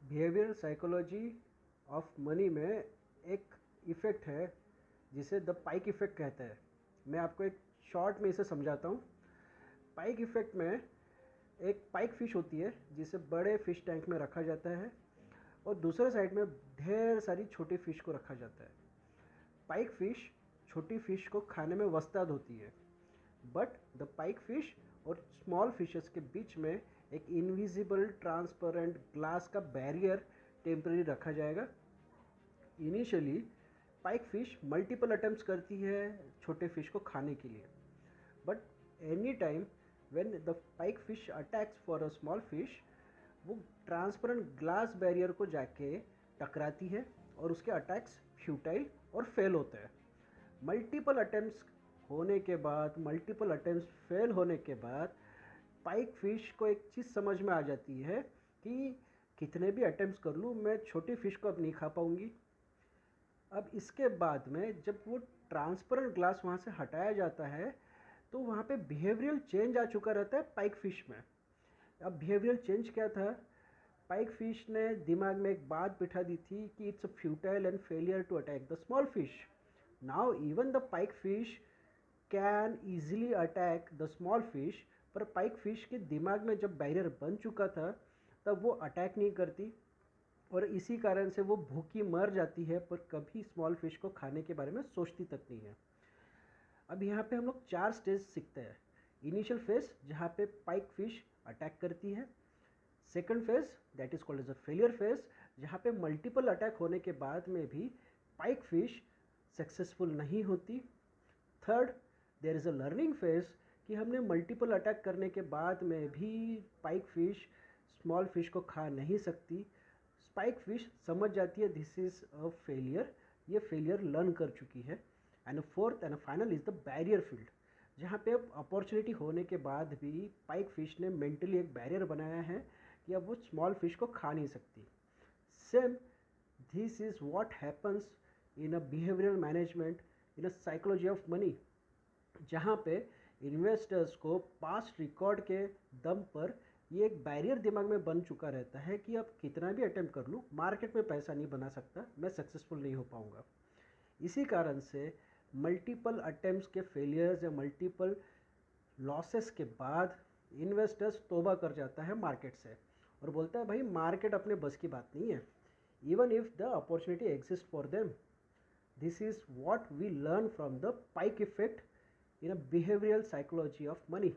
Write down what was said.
Behaviour psychology of money में एक effect है जिसे द पाइक इफ़ेक्ट कहते हैं। मैं आपको एक शॉर्ट में इसे समझाता हूँ। पाइक इफ़ेक्ट में एक पाइक फ़िश होती है जिसे बड़े फ़िश टैंक में रखा जाता है और दूसरे साइड में ढेर सारी छोटी फ़िश को रखा जाता है। पाइक फ़िश छोटी फ़िश को खाने में वस्ताद होती है, बट द पाइक फ़िश और स्मॉल फिशेस के बीच में एक इनविजिबल ट्रांसपेरेंट ग्लास का बैरियर टेम्पररी रखा जाएगा। इनिशियली पाइक फिश मल्टीपल अटेम्प्ट्स करती है छोटे फिश को खाने के लिए, but any time when the pike fish attacks for a small fish, वो ट्रांसपेरेंट ग्लास बैरियर को जाके टकराती है और उसके अटैक्स फ्यूटाइल और फेल होते हैं। मल्टीपल अटेम्प्ट्स होने के बाद, मल्टीपल अटेम्प्ट्स फेल होने के बाद पाइक फिश को एक चीज़ समझ में आ जाती है कि कितने भी अटेम्प्ट्स कर लूँ मैं छोटी फ़िश को अब नहीं खा पाऊँगी। अब इसके बाद में जब वो ट्रांसपेरेंट ग्लास वहाँ से हटाया जाता है तो वहाँ पे बिहेवियरल चेंज आ चुका रहता है पाइक फिश में। अब बिहेवियरल चेंज क्या था? पाइक फिश ने दिमाग में एक बात बिठा दी थी कि it's a futile and failure to attack the small fish. Now even the pike fish can easily attack the small fish, पर पाइक फिश के दिमाग में जब बैरियर बन चुका था तब वो अटैक नहीं करती और इसी कारण से वो भूखी मर जाती है, पर कभी स्मॉल फिश को खाने के बारे में सोचती तक नहीं है। अब यहाँ पे हम लोग 4 स्टेज सीखते हैं। इनिशियल फेज जहाँ पे पाइक फिश अटैक करती है। Second phase that is called as a failure phase, जहाँ पे मल्टीपल अटैक होने के बाद में भी पाइक फिश सक्सेसफुल नहीं होती। Third, there is a learning phase कि हमने मल्टीपल अटैक करने के बाद में भी पाइक फिश स्मॉल फिश को खा नहीं सकती। स्पाइक फिश समझ जाती है दिस इज़ अ फेलियर, ये फेलियर लर्न कर चुकी है। And fourth and final is the barrier field, जहाँ पे अब अपॉर्चुनिटी होने के बाद भी पाइक फिश ने मेंटली एक बैरियर बनाया है कि अब वो स्मॉल फिश को खा नहीं सकती। Same this is what happens in a behavioural management, in a psychology of money, जहाँ पे इन्वेस्टर्स को पास्ट रिकॉर्ड के दम पर ये एक बैरियर दिमाग में बन चुका रहता है कि अब कितना भी अटेम्प्ट कर लूँ मार्केट में पैसा नहीं बना सकता, मैं सक्सेसफुल नहीं हो पाऊँगा। इसी कारण से मल्टीपल अटेम्प्ट्स के फेलियर्स या मल्टीपल लॉसेस के बाद इन्वेस्टर्स तौबा कर जाता है मार्केट से और बोलता है भाई मार्केट अपने बस की बात नहीं है, even if the opportunity exist for them. This is what we learn from the pike effect in a behavioral psychology of money.